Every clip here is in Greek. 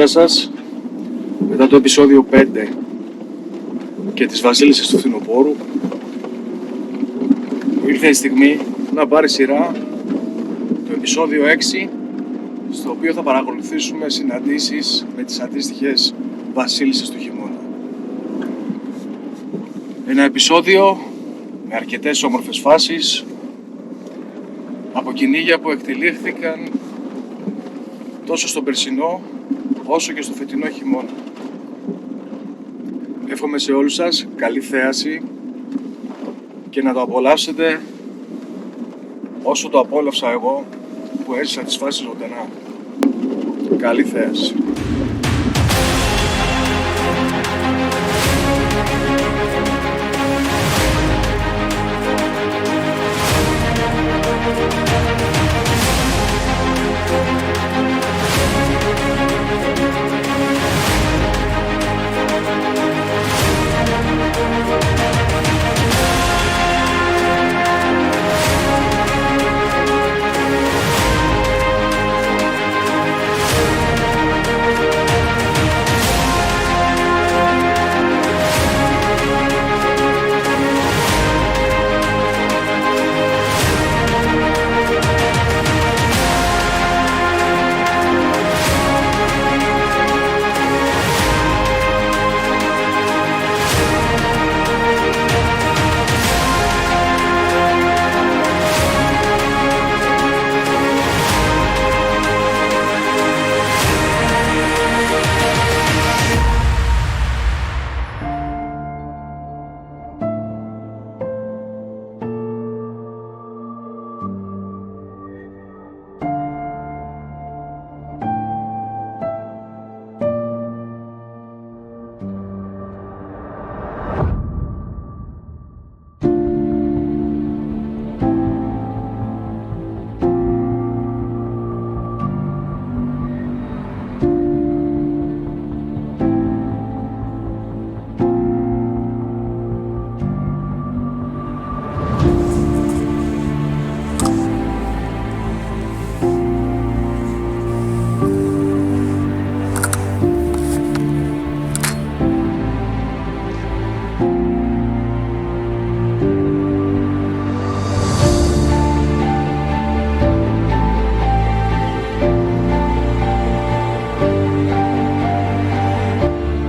Καλησπέρα σας. Μετά το επεισόδιο 5 και τις βασίλισσες του φθινοπόρου, ήρθε η στιγμή να πάρει σειρά το επεισόδιο 6, στο οποίο θα παρακολουθήσουμε συναντήσεις με τις αντίστοιχες βασίλισσες του χειμώνα. Ένα επεισόδιο με αρκετές όμορφες φάσεις από κυνήγια που εκτελήχθηκαν τόσο στον περσινό όσο και στο φετινό χειμώνα. Εύχομαι σε όλους σας καλή θέαση και να το απολαύσετε όσο το απόλαυσα εγώ που έζησα τις φάσεις ζωντανά. Καλή θέαση.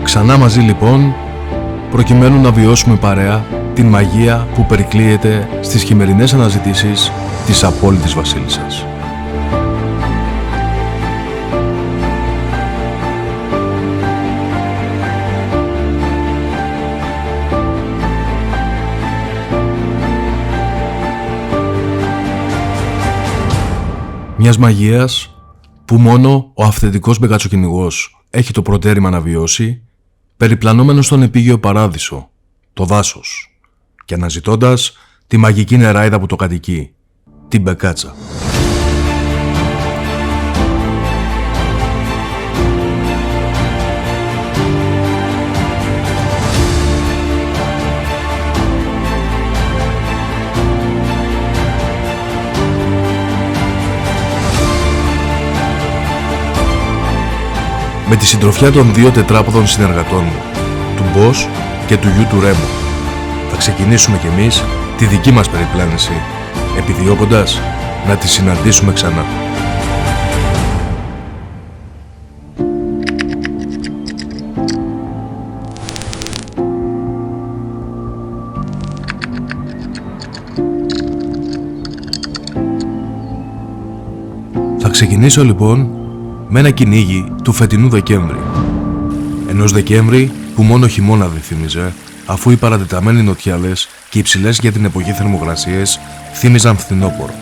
Ξανά μαζί λοιπόν, προκειμένου να βιώσουμε παρέα την μαγεία που περικλείεται στις χειμερινές αναζητήσεις της απόλυτης βασίλισσας. Μιας μαγείας που μόνο ο αυθεντικός μπεκατσοκυνηγός έχει το προτέρημα να βιώσει, περιπλανόμενος στον επίγειο παράδεισο, το δάσος, και αναζητώντας τη μαγική νεράιδα που το κατοικεί, την μπεκάτσα. Με τη συντροφιά των δύο τετράποδων συνεργατών μου, του Μπος και του γιου του Ρέμου, θα ξεκινήσουμε κι εμείς τη δική μας περιπλάνηση, επιδιώκοντας να τη συναντήσουμε ξανά. Θα ξεκινήσω λοιπόν με ένα κυνήγι του φετινού Δεκέμβρη. Ενός Δεκέμβρη που μόνο χειμώνα δεν θύμιζε, αφού οι παρατεταμένοι νοτιάδες και οι υψηλές για την εποχή θερμοκρασίες θύμιζαν φθινόπωρο.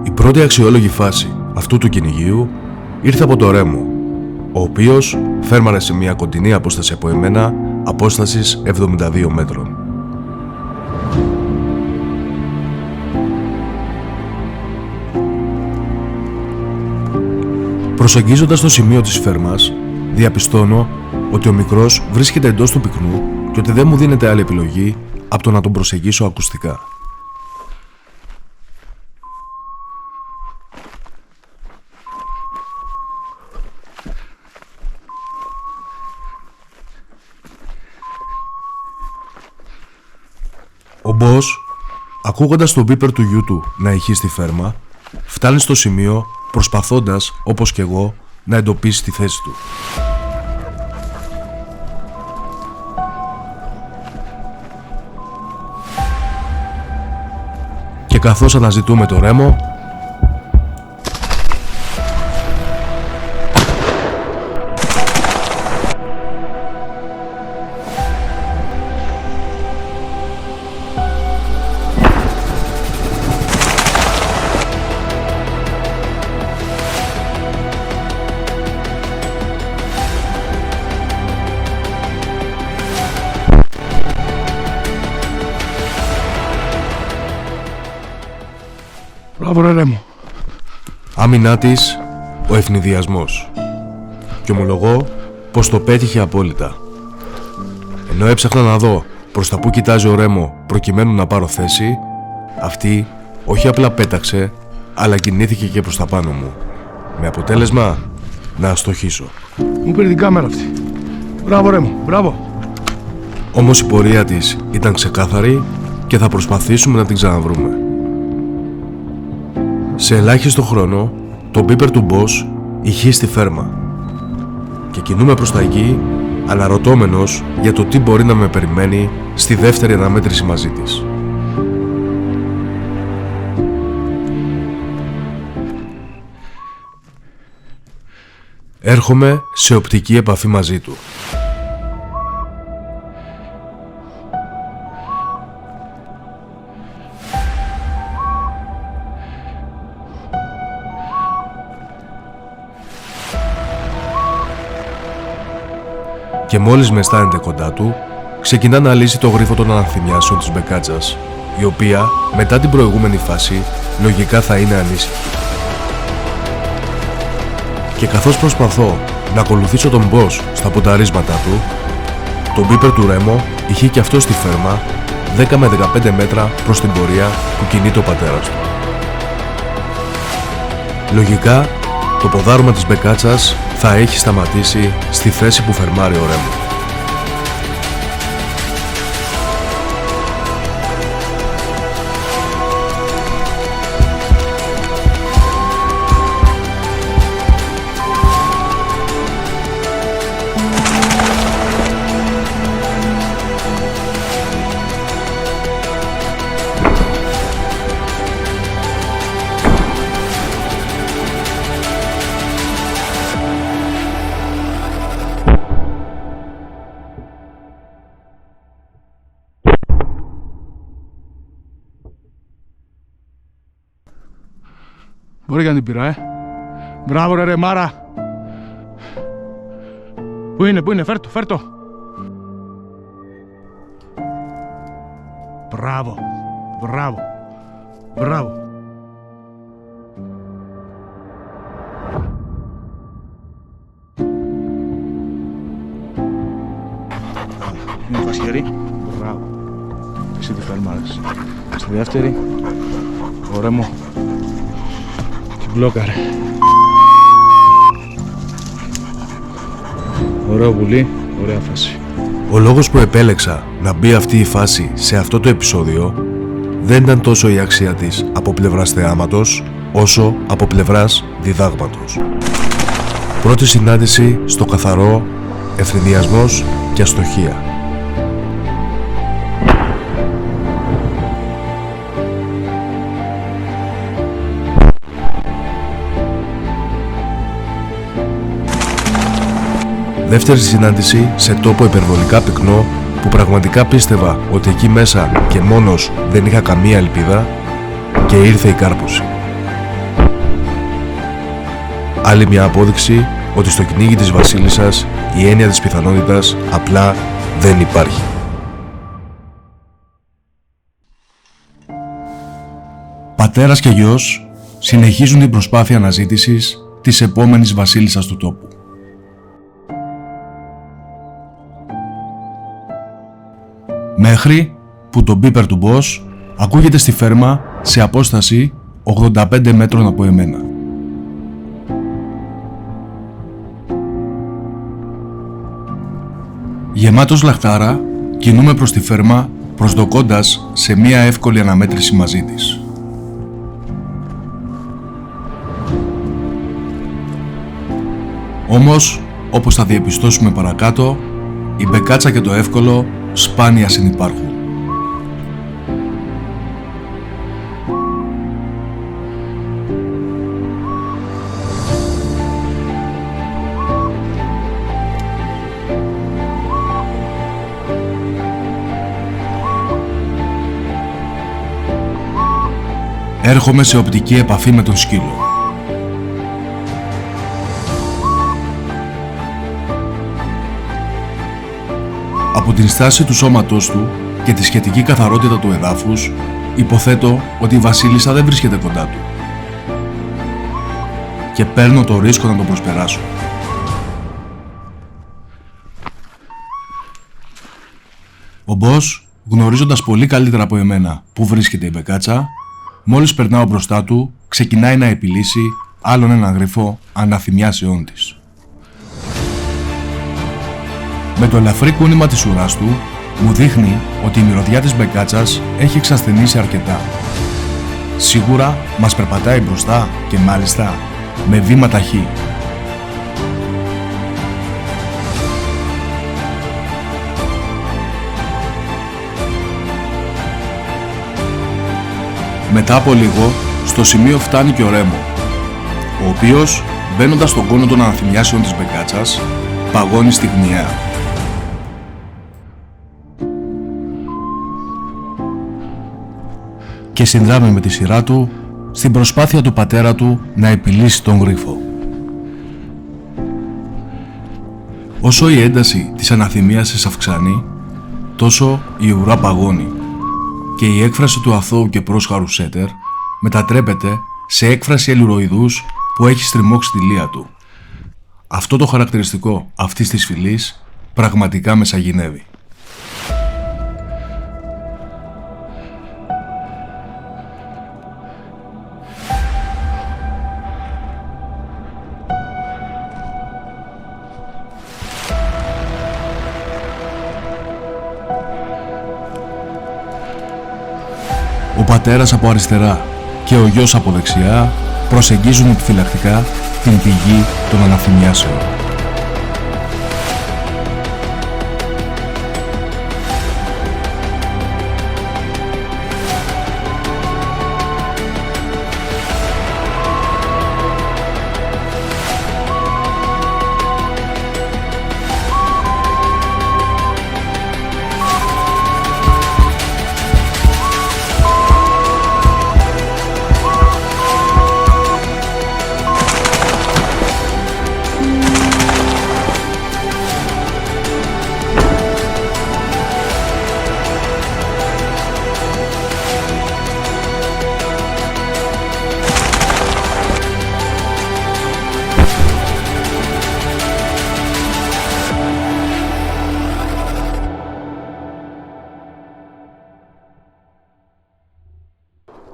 Η πρώτη αξιόλογη φάση αυτού του κυνηγίου ήρθε από το Ρέμο, ο οποίος φέρμαρε σε μια κοντινή απόσταση από εμένα, απόστασης 72 μέτρων. Προσεγγίζοντας το σημείο της φέρμας, διαπιστώνω ότι ο μικρός βρίσκεται εντός του πυκνού και ότι δεν μου δίνεται άλλη επιλογή από το να τον προσεγγίσω ακουστικά. Ο Μπος, ακούγοντας τον μπίπερ του γιού του να ηχεί στη φέρμα, φτάνει στο σημείο προσπαθώντας, όπως και εγώ, να εντοπίσει τη θέση του. Και καθώς αναζητούμε το Ρέμο, Μπράβο ρε Ρέμο. άμυνά της ο ευνηδιασμός. Και ομολογώ πως το πέτυχε απόλυτα. Ενώ έψαχνα να δω προς τα που κοιτάζει ο Ρέμο προκειμένου να πάρω θέση, αυτή όχι απλά πέταξε, αλλά κινήθηκε και προς τα πάνω μου. Με αποτέλεσμα να αστοχήσω. Μου πήρε την κάμερα αυτή. Μπράβο Ρέμο, μπράβο. Όμως η πορεία της ήταν ξεκάθαρη και θα προσπαθήσουμε να την ξαναβρούμε. Σε ελάχιστο χρόνο, το μπίπερ του Μπος ηχεί στη φέρμα και κινούμε προς τα εκεί, αναρωτώμενος για το τι μπορεί να με περιμένει στη δεύτερη αναμέτρηση μαζί της. Έρχομαι σε οπτική επαφή μαζί του. Και μόλις με αισθάνεται κοντά του, ξεκινά να λύσει το γρίφο των αναθυμιάσεων της μπεκάτσας, η οποία μετά την προηγούμενη φάση λογικά θα είναι ανήσυχη. Και καθώς προσπαθώ να ακολουθήσω τον Μπος στα πονταρίσματά του, το μπίπερ του Ρέμο ηχεί και αυτό στη φέρμα 10 με 15 μέτρα προς την πορεία που κινείται ο πατέρας του. Λογικά, το ποδάρωμα της μπεκάτσας θα έχει σταματήσει στη θέση που φερμάρει ο Ρέμο. Μπορεί για να την πήρα, Μπράβο ρε Μάρα. Πού είναι, φέρ' το. Μπράβο. Είναι φασιερή. Μπράβο. Εσύ τη φερμάρες. Στη δεύτερη, ο Ρέμο την μπλόκαρε. Ωραίο πουλί, ωραία φάση. Ο λόγος που επέλεξα να μπει αυτή η φάση σε αυτό το επεισόδιο δεν ήταν τόσο η αξία της από πλευράς θεάματος, όσο από πλευράς διδάγματος. Πρώτη συνάντηση στο καθαρό, ευθυνδιασμός και αστοχία. Δεύτερη συνάντηση σε τόπο υπερβολικά πυκνό που πραγματικά πίστευα ότι εκεί μέσα και μόνος δεν είχα καμία ελπίδα και ήρθε η κάρπωση. Άλλη μια απόδειξη ότι στο κυνήγι της βασίλισσας η έννοια της πιθανότητας απλά δεν υπάρχει. Πατέρας και γιος συνεχίζουν την προσπάθεια αναζήτησης της επόμενης βασίλισσας του τόπου. Μέχρι που το μπίπερ του Boss ακούγεται στη φέρμα σε απόσταση 85 μέτρων από εμένα. Γεμάτος λαχτάρα, κινούμε προς τη φέρμα προσδοκώντας σε μία εύκολη αναμέτρηση μαζί της. Όμως, όπως θα διαπιστώσουμε παρακάτω, η μπεκάτσα και το εύκολο σπάνια συνυπάρχουν. Έρχομαι σε οπτική επαφή με τον σκύλο. Από την στάση του σώματός του και τη σχετική καθαρότητα του εδάφους, υποθέτω ότι η βασίλισσα δεν βρίσκεται κοντά του. Και παίρνω το ρίσκο να τον προσπεράσω. Ο Boss, γνωρίζοντας πολύ καλύτερα από εμένα που βρίσκεται η μπεκάτσα, μόλις περνάω μπροστά του, ξεκινάει να επιλύσει άλλον έναν γρίφο αναθυμιάσεών της. Με το ελαφρύ κούνημα της ουράς του, μου δείχνει ότι η μυρωδιά της μπεκάτσας έχει εξασθενήσει αρκετά. Σίγουρα μας περπατάει μπροστά και μάλιστα με βήμα ταχύ. Μετά από λίγο, στο σημείο φτάνει και ο Ρέμο, ο οποίος, μπαίνοντας στον κόνο των αναθυμιάσεων της μπεκάτσας, παγώνει στιγμιαία. Και συνδράμει με τη σειρά του στην προσπάθεια του πατέρα του να επιλύσει τον γρίφο. Όσο η ένταση της αναθυμίασης αυξάνει, τόσο η ουρά παγώνει και η έκφραση του αθώου και πρόσχαρου Σέτερ μετατρέπεται σε έκφραση αλλουροειδούς που έχει στριμώξει τη λία του. Αυτό το χαρακτηριστικό αυτής της φυλής πραγματικά με σαγηνεύει. Ο πατέρας από αριστερά και ο γιος από δεξιά προσεγγίζουν επιφυλακτικά την πηγή των αναθυμιάσεων.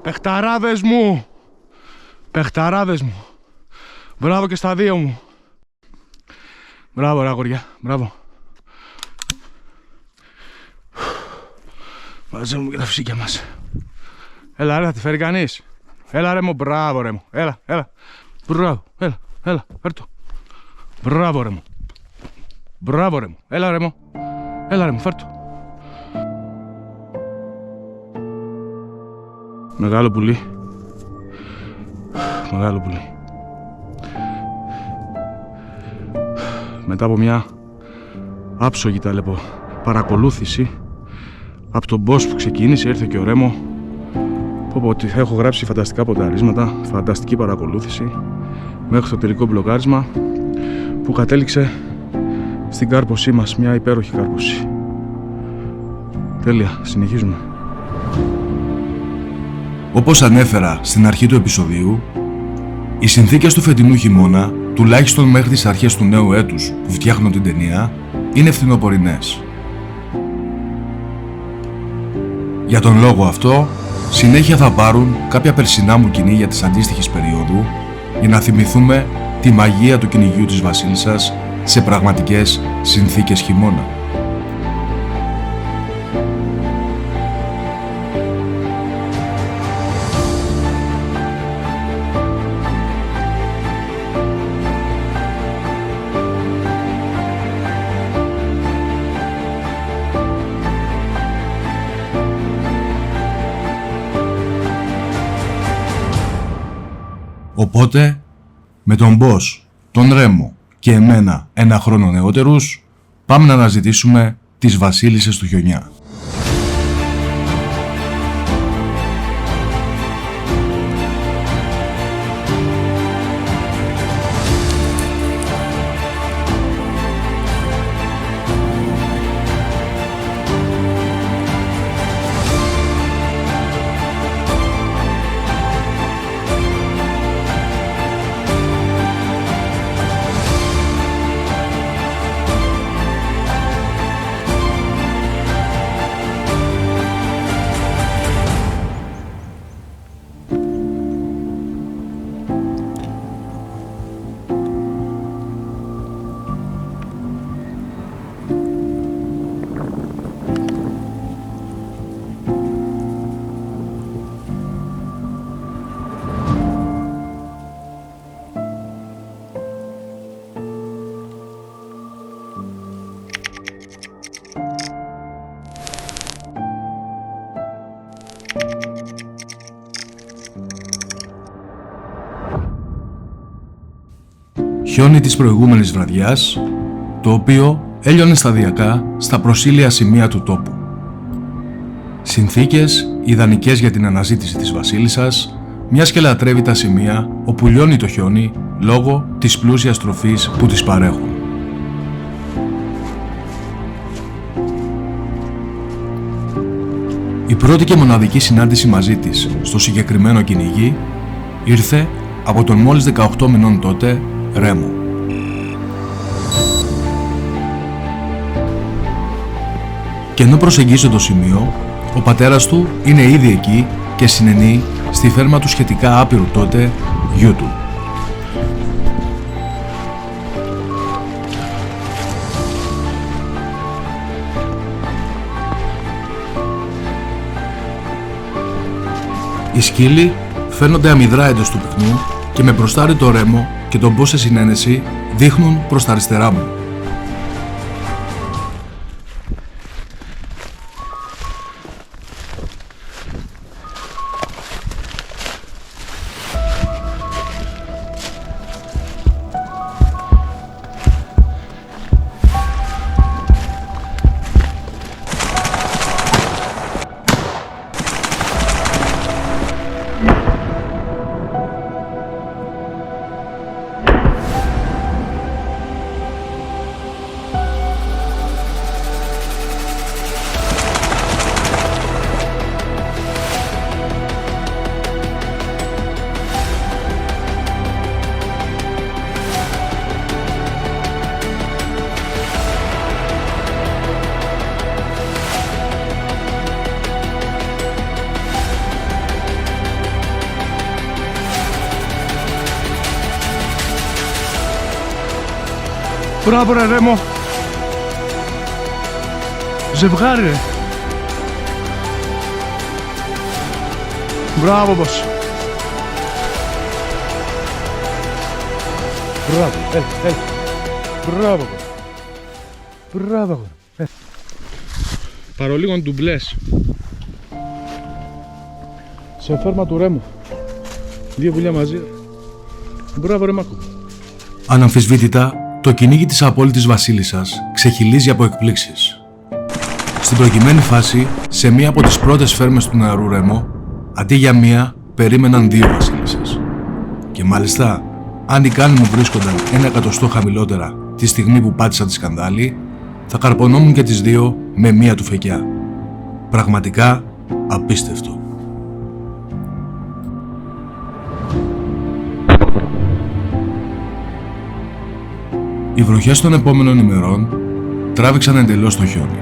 Παιχταράδες μου! Παιχταράδες μου! Μπράβο και στα δύο μου! Μπράβο ρε αγόρια, μπράβο! Μαζεύουμε και τα φυσίκια μας. Έλα ρε, θα τη φέρει κανείς? Έλα ρε μου, μπράβο ρε μου! Έλα, έλα! Μπράβο, έλα, φέρ' το! Μπράβο ρε μου! Μπράβο ρε μου! Έλα ρε μου! Έλα ρε μου, φέρ' το! Μεγάλο πουλί. Μεγάλο πουλί. Μετά από μια άψογη παρακολούθηση από τον boss που ξεκίνησε, ήρθε και ο Ρέμο. Πω ότι θα έχω γράψει φανταστικά πονταρίσματα, φανταστική παρακολούθηση μέχρι το τελικό μπλοκάρισμα που κατέληξε στην κάρπωσή μας, μια υπέροχη κάρποση. Τέλεια, συνεχίζουμε. Όπως ανέφερα στην αρχή του επεισοδίου, Οι συνθήκες του φετινού χειμώνα, τουλάχιστον μέχρι τις αρχές του νέου έτους που φτιάχνω την ταινία, είναι φθινοπορεινές. Για τον λόγο αυτό, συνέχεια θα πάρουν κάποια περσινά μου κυνήγια της αντίστοιχης περίοδου για να θυμηθούμε τη μαγεία του κυνηγιού της Βασίλισσας σε πραγματικές συνθήκες χειμώνα. Οπότε, με τον Boss, τον Ρέμο και εμένα 1 χρόνο νεότερους, πάμε να αναζητήσουμε τις βασίλισσες του χιονιά. Χιόνι της προηγούμενης βραδιάς, το οποίο έλειωνε σταδιακά στα προσήλια σημεία του τόπου. Συνθήκες ιδανικές για την αναζήτηση της βασίλισσας, μιας και λατρεύει τα σημεία όπου λιώνει το χιόνι λόγω της πλούσιας τροφής που της παρέχουν. Η πρώτη και μοναδική συνάντηση μαζί της στο συγκεκριμένο κυνηγί ήρθε από τον μόλις 18 μηνών τότε Ρέμο. Και ενώ προσεγγίζει το σημείο, ο πατέρας του είναι ήδη εκεί και συνενεί στη φέρμα του σχετικά άπειρου τότε γιού του. Οι σκύλοι φαίνονται αμυδρά εντός του πυκνού και με μπροστάρι το Ρέμο και τον Boss σε συνένεση δείχνουν προς τα αριστερά μου. Μπράβο ρε Ρέμο. Ζευγάρι ρε. Μπράβο Boss. Μπράβο, έλα. Μπράβο Boss. Μπράβο. Παρολίγων ντουμπλές. Σε φέρμα του Ρέμου. 2 πουλιά μαζί. Μπράβο ρε Μάκο. Αναμφισβήτητα, το κυνήγι της απόλυτης βασίλισσας ξεχυλίζει από εκπλήξεις. Στην προκειμένη φάση, σε μία από τις πρώτες φέρμες του νεαρού Ρέμο, αντί για μία, περίμεναν 2 βασίλισσες. Και μάλιστα, αν οι κάνοι μου βρίσκονταν 1 εκατοστό χαμηλότερα τη στιγμή που πάτησα τη σκανδάλη, θα καρπονόμουν και τις 2 με μία του φεκιά. Πραγματικά απίστευτο. Οι βροχές των επόμενων ημερών τράβηξαν εντελώς το χιόνι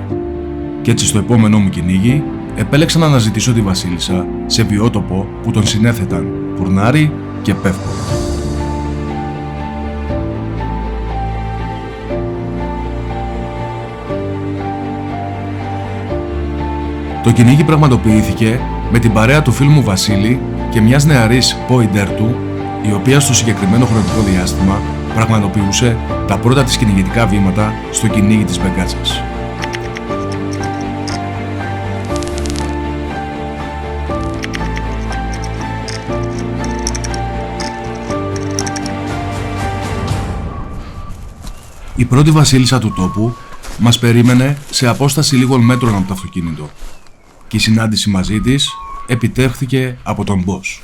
και έτσι στο επόμενό μου κυνήγι επέλεξα να αναζητήσω τη Βασίλισσα σε βιότοπο που τον συνέθεταν Πουρνάρι και Πεύκο. Το κυνήγι πραγματοποιήθηκε με την παρέα του φίλου μου Βασίλη και μιας νεαρής πόιντερ του, η οποία στο συγκεκριμένο χρονικό διάστημα πραγματοποιούσε τα πρώτα της κυνηγητικά βήματα στο κυνήγι της μπεκάτσας. Η πρώτη Βασίλισσα του τόπου μας περίμενε σε απόσταση λίγων μέτρων από το αυτοκίνητο και η συνάντηση μαζί της επιτεύχθηκε από τον Boss.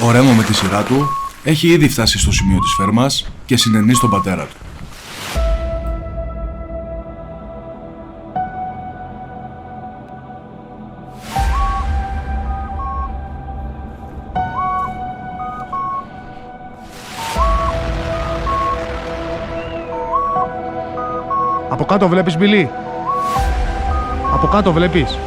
Ο Ρέμο με τη σειρά του έχει ήδη φτάσει στο σημείο της φέρμας και συνενεί στον πατέρα του. Από κάτω βλέπεις, Μπιλί? Από κάτω βλέπεις?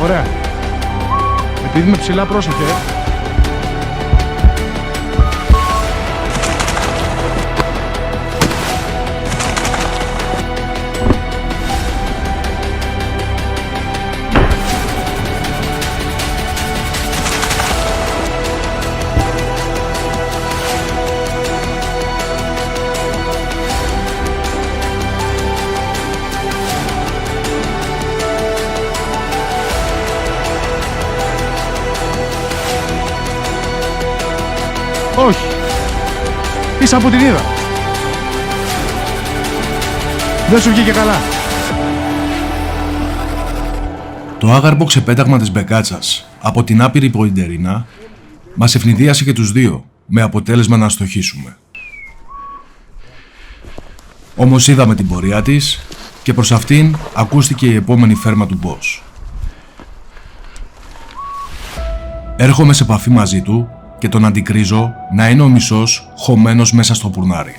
Ωραία. Επειδή είμαι ψηλά, πρόσεχε. Όχι. Είσαι από την είδα. Δεν σου βγήκε καλά. Το άγαρμο ξεπέταγμα της μπεκάτσας από την άπειρη ποιντερίνα μας ευνηδίασε και τους δύο, με αποτέλεσμα να αστοχήσουμε. Όμως είδαμε την πορεία της και προς αυτήν ακούστηκε η επόμενη φέρμα του Boss. Έρχομαι σε επαφή μαζί του και τον αντικρίζω να είναι ο μισός χωμένος μέσα στο πουρνάρι.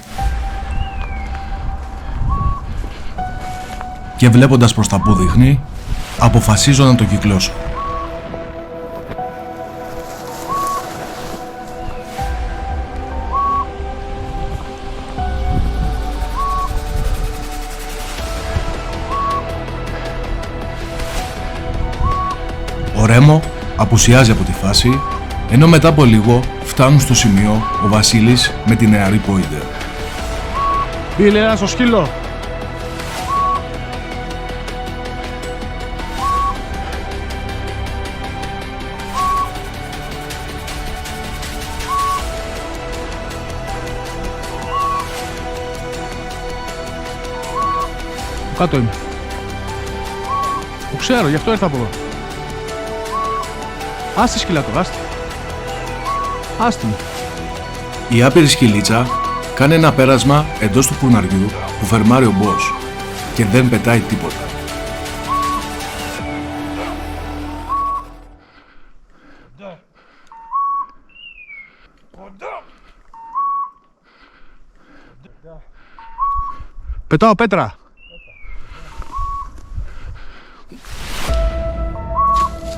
Και βλέποντας προς τα που δείχνει, αποφασίζω να το κυκλώσω. Ο Ρέμο απουσιάζει από τη φάση, ενώ μετά από λίγο φτάνουν στο σημείο ο Βασίλης με τη νεαρή πόιντερ. Μπίλε, ένα στο σκύλο. Κάτω είμαι. Το ξέρω, γι' αυτό ήρθα από εδώ. Άστη σκυλά το, άστη. Άστη μου. Η άπειρη σκυλίτσα κάνει ένα πέρασμα εντός του πουρναριού που φερμάρει ο Boss και δεν πετάει τίποτα. Πετάω πέτρα.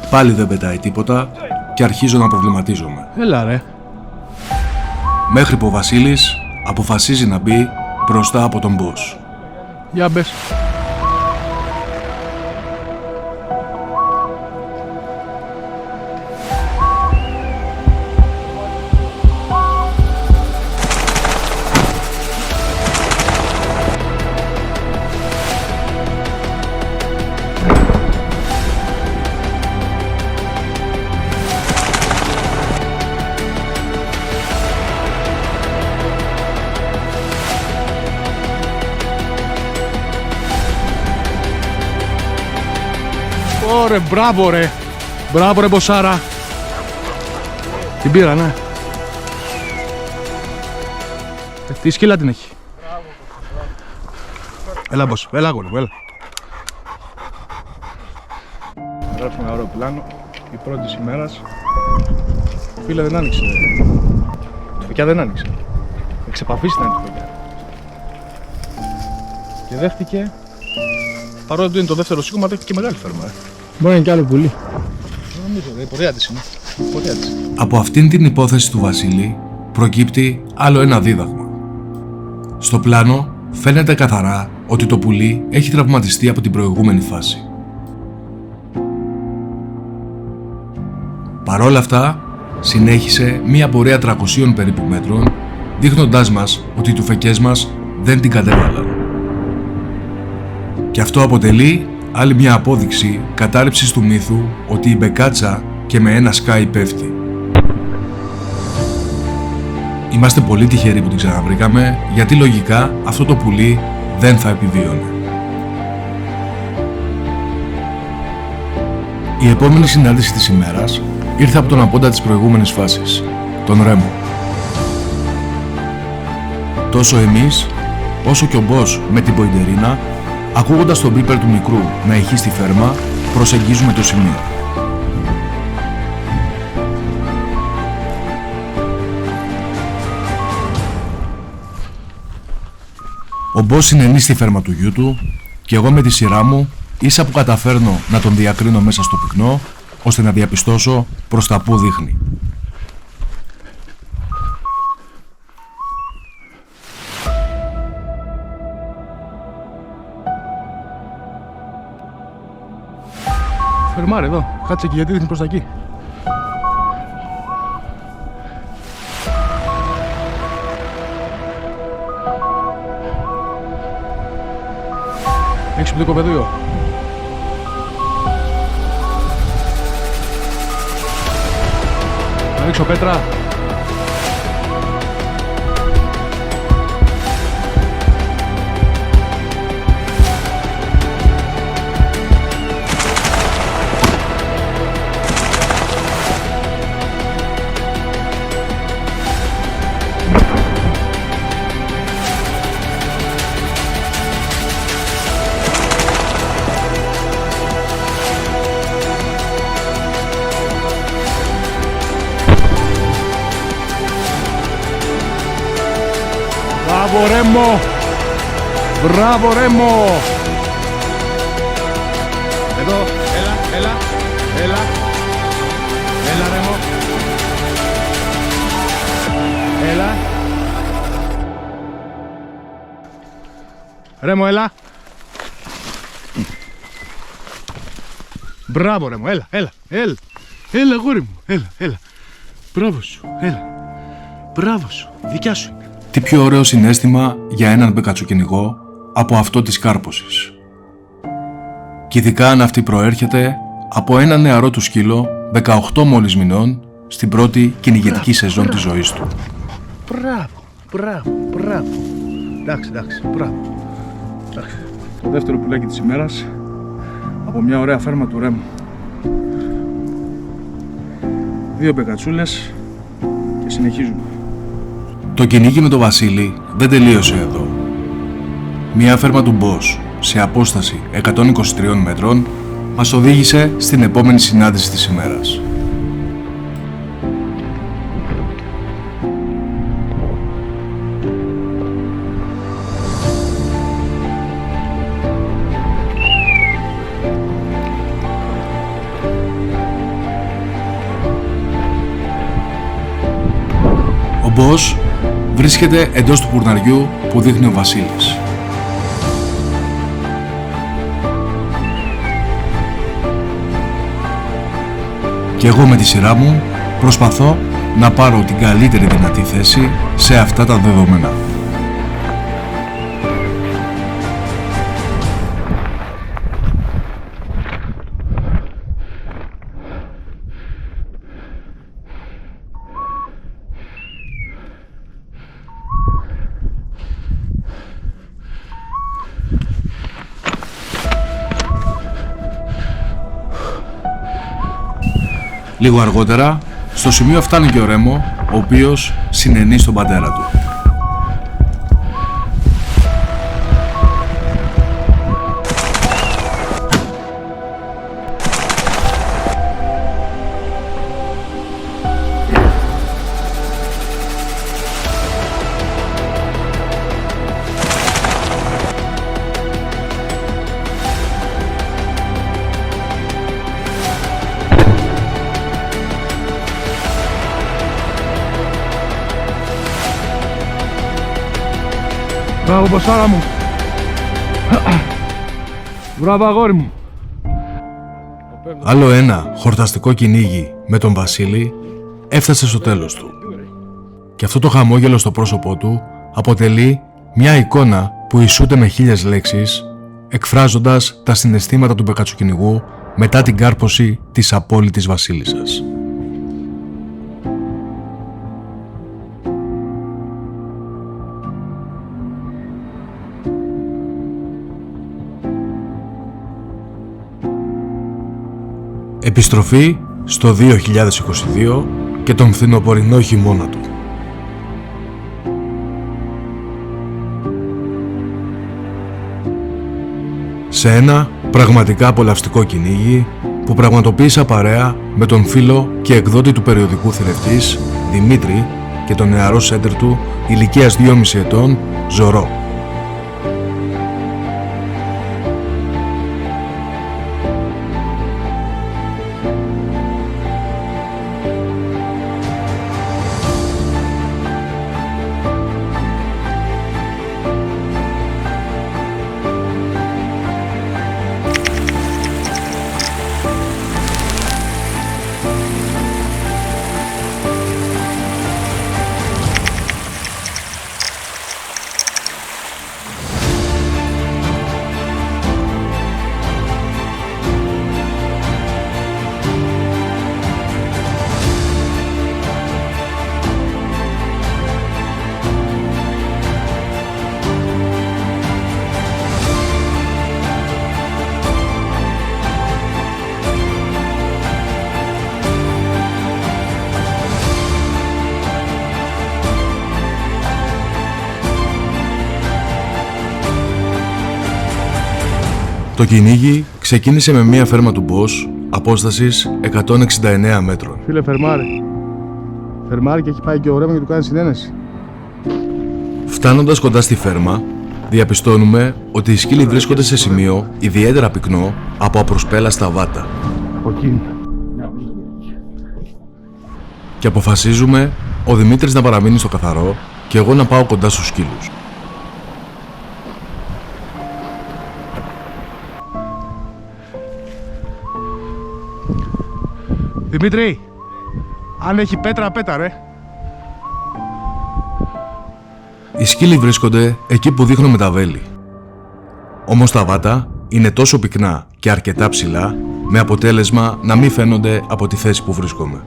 Πάλι δεν πετάει τίποτα και αρχίζω να προβληματίζομαι. Έλα ρε. Μέχρι που ο Βασίλης αποφασίζει να μπει μπροστά από τον Boss. Για μπες. Ωρε, μπράβο ρε. Μπράβο ρε Μποσάρα. Την πήρα, ναι. Τι σκύλα την έχει. Έλα, boss. Έλα, αγόρι μου, έλα. Γράψουμε ένα ωραίο πλάνο. Η πρώτη ημέρα. Φίλε, δεν άνοιξε. Το φωκιά δεν άνοιξε. Εξεπαφίσει ήταν το φωκιά. Και δέχτηκε. Παρότι είναι το δεύτερο σήκωμα, δέχτηκε μεγάλη φέρμα. Μπορεί να είναι κι άλλο πουλί. Νομίζω, η πορεία της είναι. Από αυτήν την υπόθεση του Βασίλη προκύπτει άλλο ένα δίδαγμα. Στο πλάνο φαίνεται καθαρά ότι το πουλί έχει τραυματιστεί από την προηγούμενη φάση. Παρόλα αυτά, συνέχισε μία πορεία 300 περίπου μέτρων, δείχνοντάς μας ότι οι τουφεκές μας δεν την κατέβαλαν. Και αυτό αποτελεί άλλη μια απόδειξη κατάρρευσης του μύθου ότι η μπεκάτσα και με ένα σκάι πέφτει. Είμαστε πολύ τυχεροί που την ξαναβρήκαμε, γιατί λογικά αυτό το πουλί δεν θα επιβίωνε. Η επόμενη συνάντηση της ημέρας ήρθε από τον απόντα της προηγούμενης φάσης, τον Ρέμο. Τόσο εμείς, όσο και ο Μπος με την Ποιντερίνα, ακούγοντας τον μπίπερ του μικρού να ηχεί στη φέρμα, προσεγγίζουμε το σημείο. Ο Μπος συνενεί στη φέρμα του γιού του και εγώ με τη σειρά μου ίσα που καταφέρνω να τον διακρίνω μέσα στο πυκνό, ώστε να διαπιστώσω προς τα που δείχνει. Φερμάρε εδώ, κάτσε εκεί γιατί δείχνει προς τα εκεί. Έχεις πει το κοπεδίο. Να ρίξω πέτρα. Μπράβο Ρέμο! Μπράβο Ρέμο! Εδώ, έλα. Έλα Ρέμο. Έλα. Ρέμο, έλα. Μπράβο Ρέμο, έλα. Έλα γόρι μου, έλα. Μπράβο σου, έλα. Μπράβο σου, δικιά σου είναι. Τι πιο ωραίο συναίσθημα για έναν μπεκατσοκυνηγό από αυτό της κάρπωσης. Και ειδικά αν αυτή προέρχεται από ένα νεαρό του σκύλο 18 μόλις μηνών στην πρώτη κυνηγετική σεζόν της ζωής του. Μπράβο. Εντάξει, μπράβο. Το δεύτερο πουλάκι της ημέρας από μια ωραία φέρμα του Ρέμου. 2 μπεκατσούλες και συνεχίζουμε. Το κυνήγι με τον Βασίλη δεν τελείωσε εδώ. Μια φέρμα του Μπος σε απόσταση 123 μέτρων μας οδήγησε στην επόμενη συνάντηση της ημέρας. Ο Μπος βρίσκεται εντός του πουρναριού που δείχνει ο Βασίλης. Και εγώ με τη σειρά μου προσπαθώ να πάρω την καλύτερη δυνατή θέση σε αυτά τα δεδομένα. Λίγο αργότερα, στο σημείο φτάνει και ο Ρέμο, ο οποίος συνενεί στον πατέρα του. Μπράβο, μποσάρα μου. Μπράβο, αγόρι μου. Άλλο ένα χορταστικό κυνήγι με τον Βασίλη έφτασε στο τέλος του. Και αυτό το χαμόγελο στο πρόσωπό του αποτελεί μια εικόνα που ισούται με 1000 λέξεις, εκφράζοντας τα συναισθήματα του μπεκατσοκυνηγού μετά την κάρπωση της απόλυτης βασίλισσας. Επιστροφή στο 2022 και τον φθινοπορεινό χειμώνα του. Σε ένα πραγματικά απολαυστικό κυνήγι που πραγματοποίησα παρέα με τον φίλο και εκδότη του περιοδικού Θηρευτής Δημήτρη και τον νεαρό σέντερ του ηλικίας 2,5 ετών Ζωρό. Το κυνήγι ξεκίνησε με μία φέρμα του Bosch απόστασης 169 μέτρων. Φίλε, φερμάρι. Φερμάρι και έχει πάει και ο Ρέμο και του κάνει συνένεση. Φτάνοντας κοντά στη φέρμα, διαπιστώνουμε ότι οι σκύλοι βρίσκονται σε σημείο ιδιαίτερα πυκνό από απροσπέλαστα βάτα. Και αποφασίζουμε ο Δημήτρης να παραμείνει στο καθαρό και εγώ να πάω κοντά στους σκύλους. Δημήτρη, αν έχει πέτρα, πέτα ρε. Οι σκύλοι βρίσκονται εκεί που δείχνω με τα βέλη. Όμως τα βάτα είναι τόσο πυκνά και αρκετά ψηλά, με αποτέλεσμα να μην φαίνονται από τη θέση που βρίσκομαι.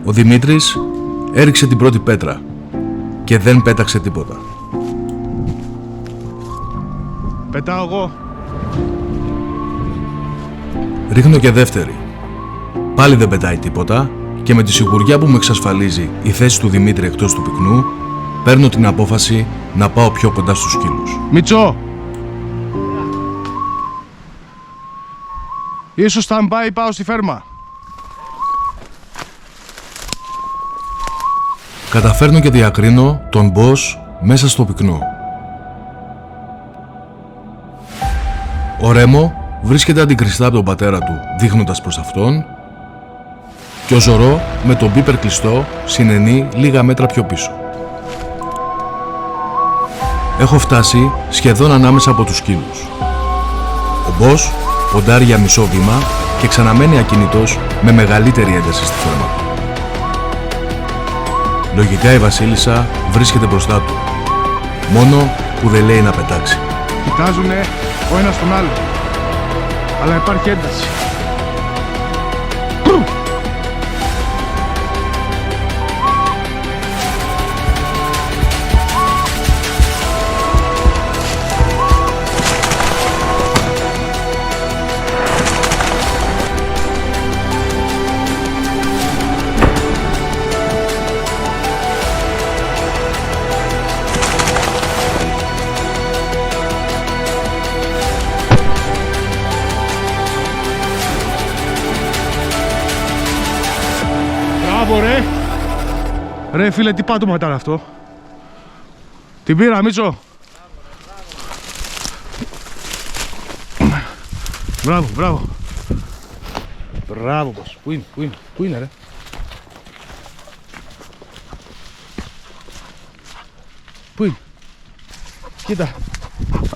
Ο Δημήτρης έριξε την πρώτη πέτρα και δεν πέταξε τίποτα. Πετάω εγώ. Ρίχνω και δεύτερη. Πάλι δεν πετάει τίποτα και με τη σιγουριά που μου εξασφαλίζει η θέση του Δημήτρη εκτός του πυκνού, παίρνω την απόφαση να πάω πιο κοντά στους σκύλους. Μιτσό! Ίσως stand-by, πάω στη φέρμα. Καταφέρνω και διακρίνω τον Bosch μέσα στο πυκνό. Ο Ρέμο βρίσκεται αντικριστά από τον πατέρα του δείχνοντας προς αυτόν και ο Ζωρό με τον μπίπερ κλειστό συνενεί λίγα μέτρα πιο πίσω. Έχω φτάσει σχεδόν ανάμεσα από τους σκύλους. Ο Bosch ποντάρει για μισό βήμα και ξαναμένει ακίνητος με μεγαλύτερη ένταση στη φέρμα του. Λογικά η βασίλισσα βρίσκεται μπροστά του, μόνο που δεν λέει να πετάξει. Κοιτάζουνε ο ένας τον άλλο, αλλά υπάρχει ένταση. Ρε. Ρε φίλε, τι πάτωμα ήταν αυτό. Την πήρα, Μίτσο. Μπράβο, μπράβο. Μπράβο, πως. Πού είναι ρε. Πού είναι? Κοίτα.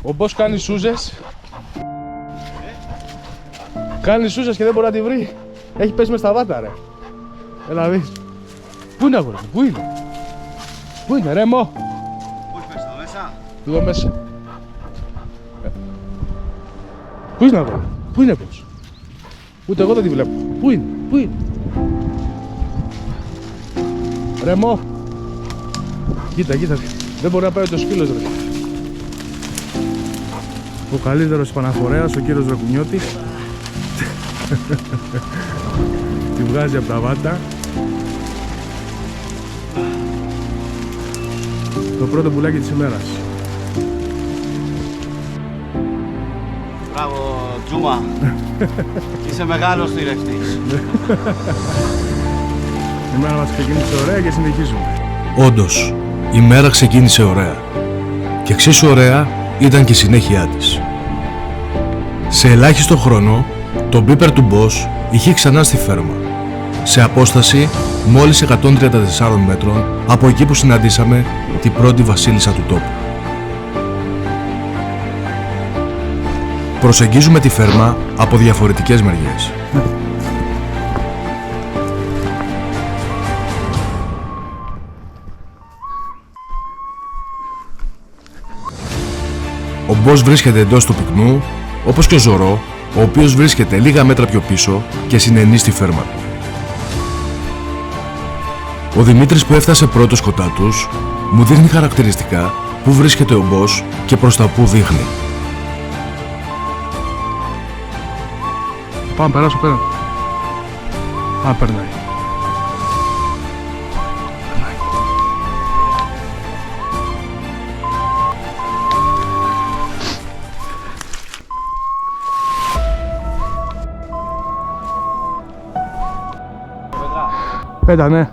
Ο Μπος κάνει σούζες. Κάνει σούζες και δεν μπορεί να τη βρει. Έχει πέσει μες στα βάτα, ρε. Έλα δεις. Πού είναι, αγόρι μου, πού είναι? Πού είναι, ρε Μω? Πού έχει πέσει εδώ μέσα? Εδώ μέσα. Πού είναι, αγόρι? Πού είναι, Μπος? Ούτε εγώ δεν τη βλέπω. Πού είναι, πού είναι? Ρε Μω. Κοίτα, κοίτα. Δεν μπορεί να πάει το σκύλος, ρε. Ο καλύτερος Παναφορέας, ο κύριος Δρακουνιώτης. Τη βγάζει από τα βάτα. Το πρώτο πουλάκι της ημέρας. Μπράβο, Τζούμα. Είσαι μεγάλος θηρευτής. Η μέρα μας ξεκίνησε ωραία και συνεχίζουμε. Όντως, η μέρα ξεκίνησε ωραία. Και εξίσου ωραία ήταν και η συνέχεια της. Σε ελάχιστο χρόνο, το μπίπερ του Boss είχε ξανά στη φέρμα. Σε απόσταση μόλις 134 μέτρων από εκεί που συναντήσαμε την πρώτη βασίλισσα του τόπου. Προσεγγίζουμε τη φέρμα από διαφορετικές μεριές. Ο Boss βρίσκεται εντός του πυκνού, όπως και ο Ζωρό, ο οποίος βρίσκεται λίγα μέτρα πιο πίσω και συνενεί στη φέρμα του. Ο Δημήτρης που έφτασε πρώτος κοντά τους, μου δείχνει χαρακτηριστικά που βρίσκεται ο Boss και προς τα που δείχνει. Πάμε, περάσω πέρα. Α, περνάει. Πέτα, ναι.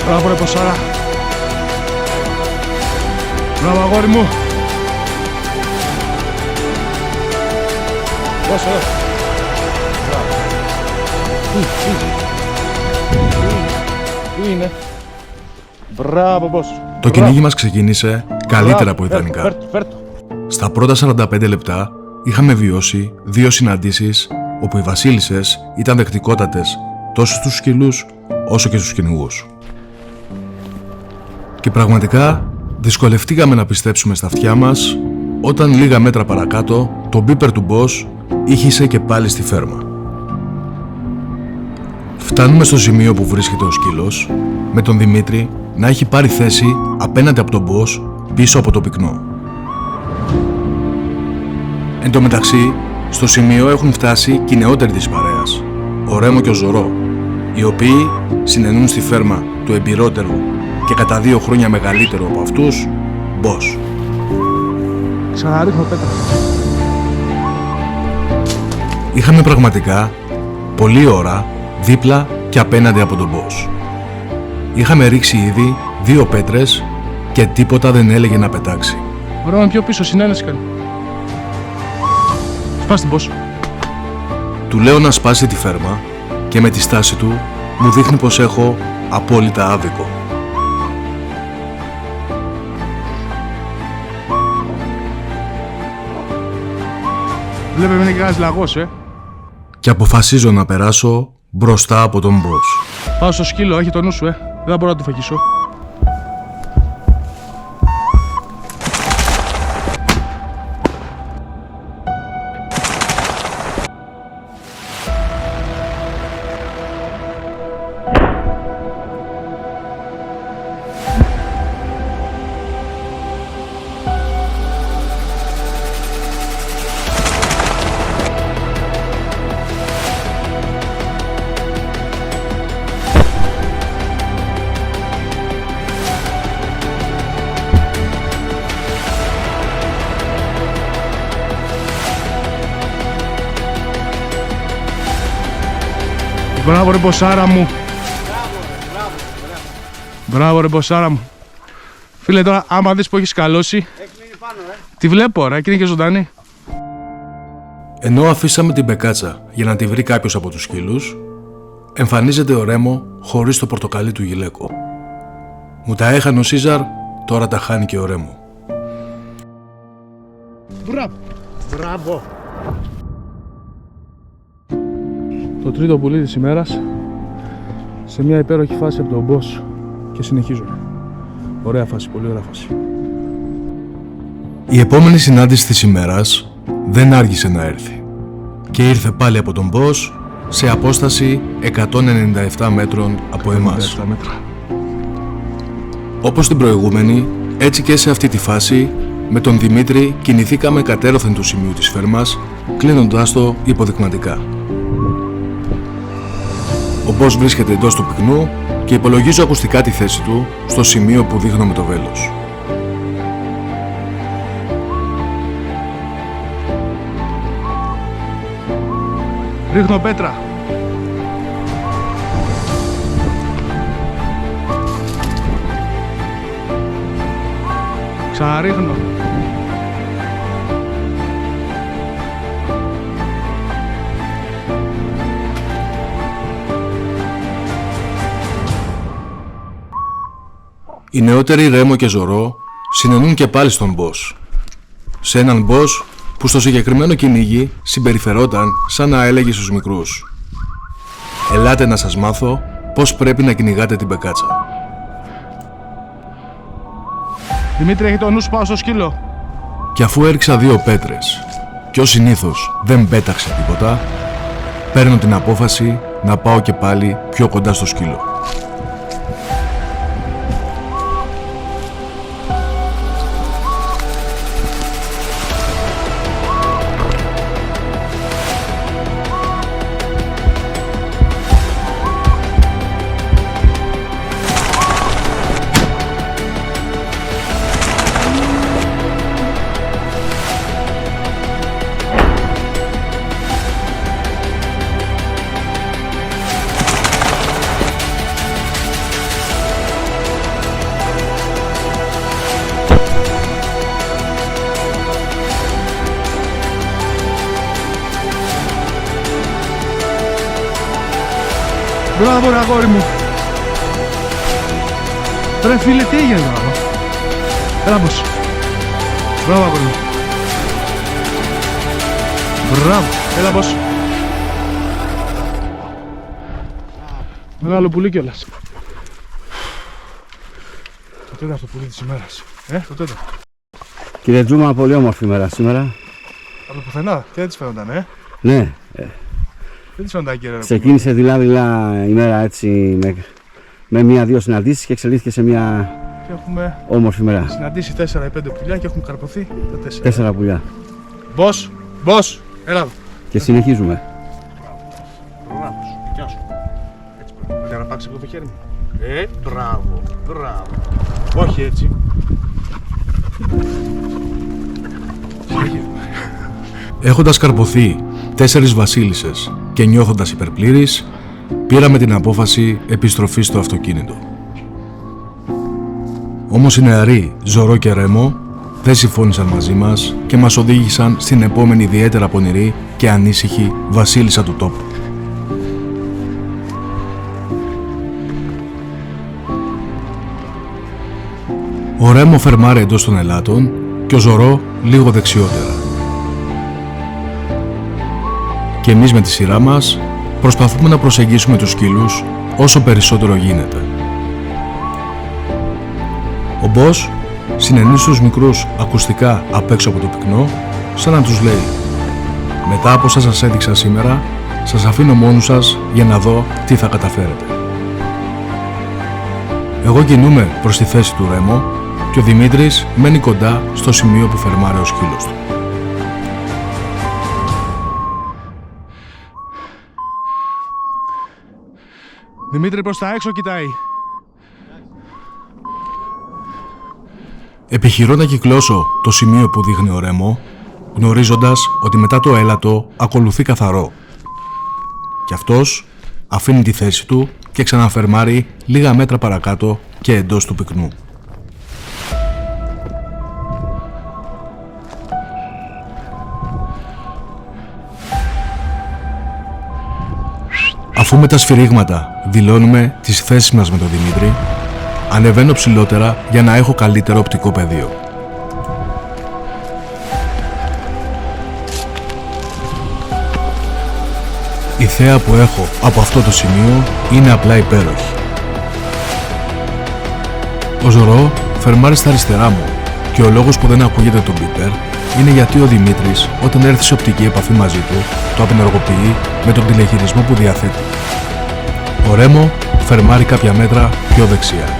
Μπράβο ρε Ποσάρα. Μπράβο αγόρι μου. Δώσε. Μπράβο. Πού είναι? Μπράβο Μπος. Το κυνήγι μας ξεκίνησε καλύτερα από ιδανικά. Φέρτο. Στα πρώτα 45 λεπτά είχαμε βιώσει 2 συναντήσεις όπου οι βασίλισσες ήταν δεκτικότατες τόσο στους σκύλους όσο και στους κυνηγούς. Και πραγματικά δυσκολευτήκαμε να πιστέψουμε στα αυτιά μας όταν λίγα μέτρα παρακάτω το μπίπερ του Boss ήχησε και πάλι στη φέρμα. Φτάνουμε στο σημείο που βρίσκεται ο σκύλος με τον Δημήτρη να έχει πάρει θέση απέναντι από τον Boss πίσω από το πυκνό. Εν τω μεταξύ, στο σημείο έχουν φτάσει και οι νεότεροι της παρέας, ο Ρέμο και ο Ζωρό, οι οποίοι συνενούν στη φέρμα του εμπειρότερου και κατά 2 χρόνια μεγαλύτερο από αυτούς, Boss. Ξαναρίχνω πέτρα. Είχαμε πραγματικά πολλή ώρα δίπλα και απέναντι από τον Boss. Είχαμε ρίξει ήδη 2 πέτρες και τίποτα δεν έλεγε να πετάξει. Ωραία, πιο πίσω, συνένεση κάνει. Σπάστε Boss. Του λέω να σπάσει τη φέρμα και με τη στάση του μου δείχνει πως έχω απόλυτα άδικο. Βλέπε μην είναι κανένας λαγός, Και αποφασίζω να περάσω μπροστά από τον Boss. Πάω στο σκύλο, έχει το νου σου, Δεν μπορώ να το φαγήσω. Μπράβο ρε μποσάρα μου. Μπράβο ρε μποσάρα μου. Φίλε, τώρα άμα δεις που έχεις σκαλώσει, Έχει μείνει πάνω, τη βλέπω ρε, και είναι και ζωντανή. Ενώ αφήσαμε την πεκάτσα για να τη βρει κάποιος από τους σκύλους, εμφανίζεται ο Ρέμο χωρίς το πορτοκαλί του γυλαίκο. Μου τα έχανε ο Σίζαρ, τώρα τα χάνει και ο Ρέμο. Μπράβο. Μπράβο. Το τρίτο πουλί της ημέρας, σε μια υπέροχη φάση από τον boss, και συνεχίζουμε. Ωραία φάση, πολύ ωραία φάση. Η επόμενη συνάντηση της ημέρας δεν άργησε να έρθει και ήρθε πάλι από τον boss σε απόσταση 197 μέτρων από εμάς. 97 μέτρα. Όπως την προηγούμενη, έτσι και σε αυτή τη φάση, με τον Δημήτρη κινηθήκαμε κατέρωθεν του σημείου της φέρμας, κλείνοντάς το υποδειγματικά. Ο boss βρίσκεται εντός του πυκνού και υπολογίζω ακουστικά τη θέση του στο σημείο που δείχνω με το βέλος. Ρίχνω πέτρα. Ξαναρίχνω. Οι νεότεροι Ρέμο και Ζωρό συνενούν και πάλι στον boss. Σε έναν boss που στο συγκεκριμένο κυνήγι συμπεριφερόταν σαν να έλεγε στους μικρούς: «Ελάτε να σας μάθω πώς πρέπει να κυνηγάτε την πεκάτσα». Δημήτρη, έχει το νου σου πάω στο σκύλο. Και αφού έριξα 2 πέτρες και ως συνήθως δεν πέταξε τίποτα, παίρνω την απόφαση να πάω και πάλι πιο κοντά στο σκύλο. Μπράβο ρε αγόρι μου. Ρε φίλε, τι έγινε τώρα. Έλα πως. Μπράβο αγόρι μου. Μπράβο. Έλα πως. Μεγάλο πουλί κιόλας. Το τέταρτο πουλί της ημέρας. Το τέταρτο. Κύριε Τζούμα, πολύ όμορφη ημέρα σήμερα. Από το πουθενά. Και δεν της φαίνονταν, Ναι, Δεν της φαίνονταν, κύριε. ξεκίνησε δειλά-δειλά ημέρα έτσι με μία-δύο συναντήσεις και εξελίχθηκε σε μια Και έχουμε όμορφη ημέρα. συναντήσει 4 ή 5 πουλιά και έχουμε καρποθεί τα 4. 4 πουλιά. Boss, boss, έλα εδώ. Και συνεχίζουμε. Μπράβο σου, δικιά σου. Έτσι πρέπει. Για να πάξει από το χέρι μου. Μπράβο, μπράβο. Όχι έτσι. Έχοντας καρποθεί 4 βασίλισσες και νιώθοντας υπερπλήρης, πήραμε την απόφαση επιστροφής στο αυτοκίνητο. Όμως οι νεαροί Ζωρό και Ρέμο δεν συμφώνησαν μαζί μας και μας οδήγησαν στην επόμενη ιδιαίτερα πονηρή και ανήσυχη βασίλισσα του τόπου. Ο Ρέμο φερμάρε εντός των ελάτων και ο Ζωρό λίγο δεξιότερα. Και εμείς με τη σειρά μας προσπαθούμε να προσεγγίσουμε τους σκύλους όσο περισσότερο γίνεται. Ο Μπος συνενεί στους μικρούς ακουστικά απ' έξω από το πυκνό, σαν να τους λέει: «Μετά από όσα σας έδειξα σήμερα, σας αφήνω μόνους σας για να δω τι θα καταφέρετε». Εγώ κινούμαι προς τη θέση του Ρέμο και ο Δημήτρης μένει κοντά στο σημείο που φερμάρει ο σκύλος του. Δημήτρη, προς τα έξω κοιτάει. Επιχειρώ να κυκλώσω το σημείο που δείχνει ο Ρέμο, γνωρίζοντας ότι μετά το έλατο ακολουθεί καθαρό. Κι αυτός αφήνει τη θέση του και ξαναφερμάρει λίγα μέτρα παρακάτω και εντός του πυκνού. Αφού με τα σφυρίγματα δηλώνουμε τις θέσεις μας με τον Δημήτρη, ανεβαίνω ψηλότερα για να έχω καλύτερο οπτικό πεδίο. Η θέα που έχω από αυτό το σημείο είναι απλά υπέροχη. Ο Ζωρό φερμάρει στα αριστερά μου και ο λόγος που δεν ακούγεται τον μπίπερ είναι γιατί ο Δημήτρης, όταν έρθει σε οπτική επαφή μαζί του, το απενεργοποιεί με τον τηλεχειρισμό που διαθέτει. Ο Ρέμο φερμάρει κάποια μέτρα πιο δεξιά.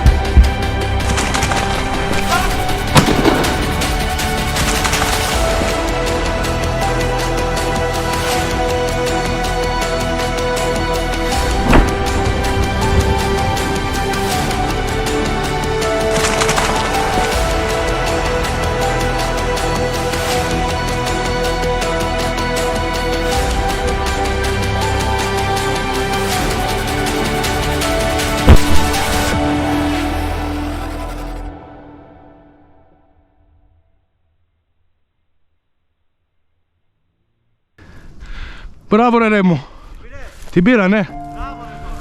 Μπράβο ρε Ρέμο. Την πήρα, ναι.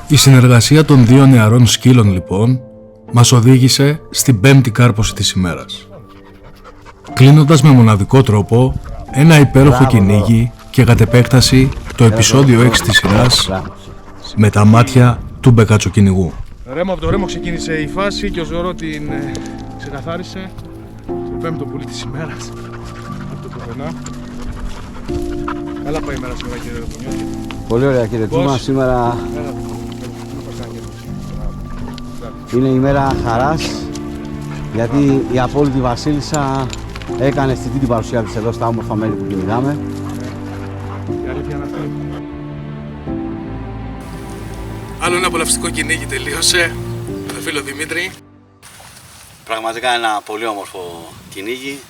Η συνεργασία των δύο νεαρών σκύλων λοιπόν μας οδήγησε στην πέμπτη κάρπωση της ημέρας. Κλείνοντας με μοναδικό τρόπο ένα υπέροχο κυνήγι και κατ' επέκταση το επεισόδιο 6 της σειράς με τα μάτια του μπεκατσοκυνηγού. Ρέμο, από το Ρέμο ξεκίνησε η φάση και ο Ζωρό την ξεκαθάρισε. Το πέμπτο πουλί της ημέρας. Από το πουθενά. Καλά πάει η μέρα σήμερα, κύριε Ρεπονιώτη. Πολύ ωραία, κύριε Τσούμα. Σήμερα είναι η μέρα χαράς, γιατί η απόλυτη Βασίλισσα έκανε αισθητή την παρουσία της εδώ στα όμορφα μέρη που κυνηγάμε. Η αλήθεια είναι αυτή. Άλλο ένα απολαυστικό κυνήγι τελείωσε με τον φίλο Δημήτρη. Πραγματικά ένα πολύ όμορφο κυνήγι,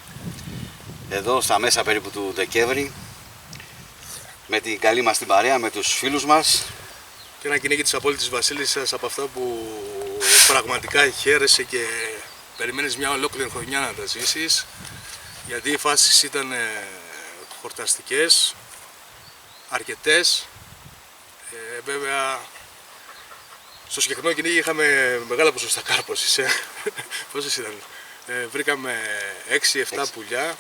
εδώ στα μέσα περίπου του Δεκέμβρη, με την καλή μας την παρέα, με τους φίλους μας. Και ένα κυνήγι της απόλυτης Βασίλισσας, από αυτά που πραγματικά χαίρεσαι και περιμένεις μια ολόκληρη χρονιά να τα ζήσεις, γιατί οι φάσεις ήταν χορταστικές, αρκετές. Βέβαια στο συγκεκριμένο κυνήγι είχαμε μεγάλα ποσοστά κάρπωσης. Πόσες ήταν? Βρήκαμε 6-7 πουλιά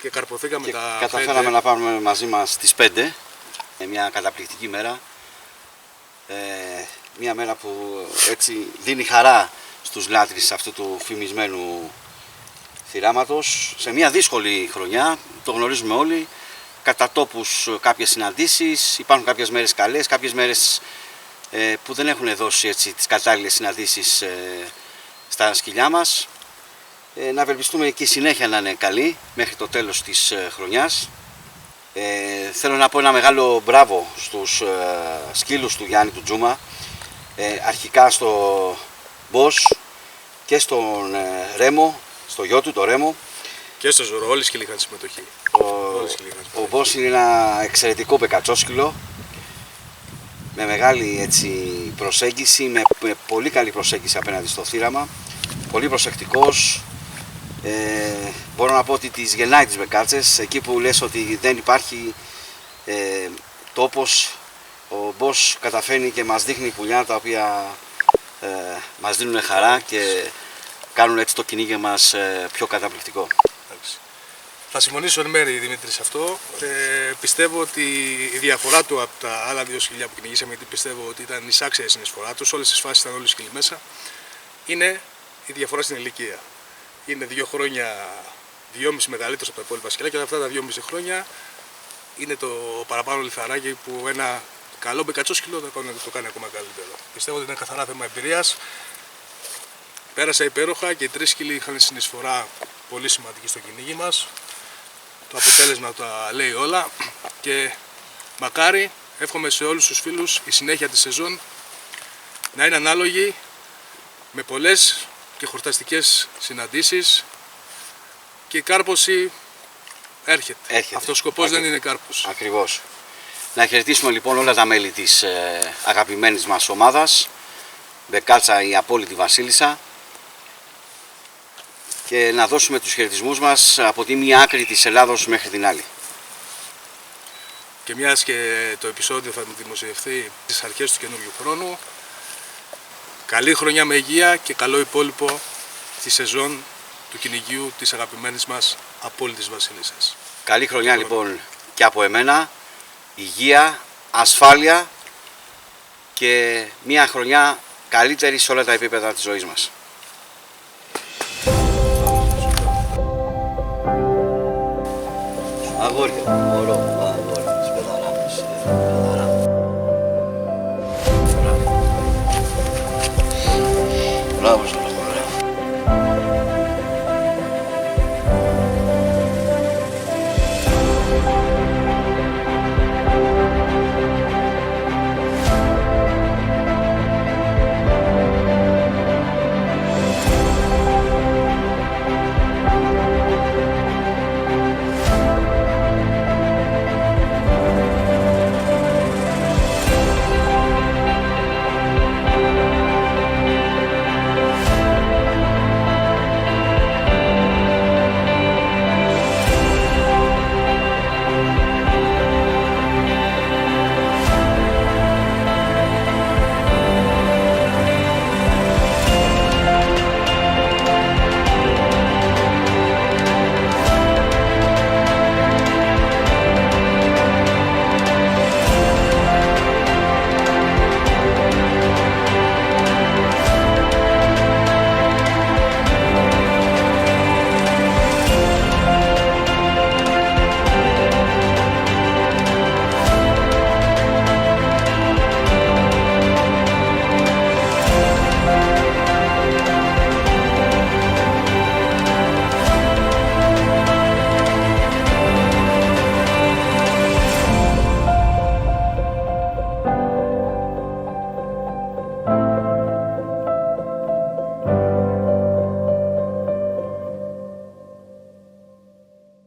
και καρποθήκαμε Και τα 5. καταφέραμε να πάρουμε μαζί μας τις 5. Μια καταπληκτική μέρα. Μια μέρα που έτσι δίνει χαρά στους λάτρεις αυτού του φημισμένου θηράματος. Σε μια δύσκολη χρονιά, το γνωρίζουμε όλοι, κατά τόπους κάποιες συναντήσεις, υπάρχουν κάποιες μέρες καλές, κάποιες μέρες που δεν έχουν δώσει έτσι τις κατάλληλες συναντήσεις στα σκυλιά μας. Να ευελπιστούμε και η συνέχεια να είναι καλή μέχρι το τέλος της χρονιάς. Θέλω να πω ένα μεγάλο μπράβο στους σκύλους του Γιάννη του Τζούμα, αρχικά στο Μπος και στον Ρέμο, στο γιο του, το Ρέμο. Και στο Ζωρό, όλοι οι σκύλοι είχαν συμμετοχή. Ο Μπος είναι ένα εξαιρετικό μπεκατσόσκυλο, με μεγάλη έτσι, προσέγγιση, με πολύ καλή προσέγγιση απέναντι στο θύραμα, πολύ προσεκτικός. Μπορώ να πω ότι τις γεννάει τις μπεκάτσες, εκεί που λες ότι δεν υπάρχει τόπος, ο Μπος καταφέρνει και μας δείχνει πουλιά τα οποία μας δίνουν χαρά και κάνουν έτσι το κυνήγι μας πιο καταπληκτικό. Θα συμφωνήσω εν μέρει, Δημήτρη, σε αυτό. Πιστεύω ότι η διαφορά του από τα άλλα δύο σκυλιά που κυνηγήσαμε, γιατί πιστεύω ότι ήταν εισάξια η συνεισφορά του, όλες τις φάσεις ήταν όλοι οι σκύλοι μέσα, είναι η διαφορά στην ηλικία. Είναι 2 χρόνια, 2,5 μεγαλύτερος από τα υπόλοιπα σκυλιά και αυτά τα 2,5 χρόνια είναι το παραπάνω λιθαράκι που ένα καλό μπεκατσόσκυλο το κάνει ακόμα καλύτερο. Πιστεύω ότι είναι καθαρά θέμα εμπειρίας. Πέρασα υπέροχα και οι 3 σκύλοι είχαν συνεισφορά πολύ σημαντική στο κυνήγι μας. Το αποτέλεσμα τα λέει όλα και μακάρι, εύχομαι σε όλους τους φίλους, η συνέχεια της σεζόν να είναι ανάλογη με πολλές και χορταστικές συναντήσεις και η κάρπωση έρχεται. Αυτός ο σκοπός δεν είναι κάρπωση. Ακριβώς. Να χαιρετήσουμε λοιπόν όλα τα μέλη της αγαπημένης μας ομάδας, Μπεκάλτσα η απόλυτη βασίλισσα, και να δώσουμε τους χαιρετισμούς μας από τη μία άκρη της Ελλάδος μέχρι την άλλη. Και μιας και το επεισόδιο θα δημοσιευθεί στις αρχές του καινούριου χρόνου, καλή χρονιά με υγεία και καλό υπόλοιπο τη σεζόν του κυνηγίου της αγαπημένης μας απόλυτης βασίλισσας. Καλή χρονιά λοιπόν και από εμένα, υγεία, ασφάλεια και μια χρονιά καλύτερη σε όλα τα επίπεδα της ζωής μας. Αγόρια, μωρό, αγόρια, της παιδαράκας.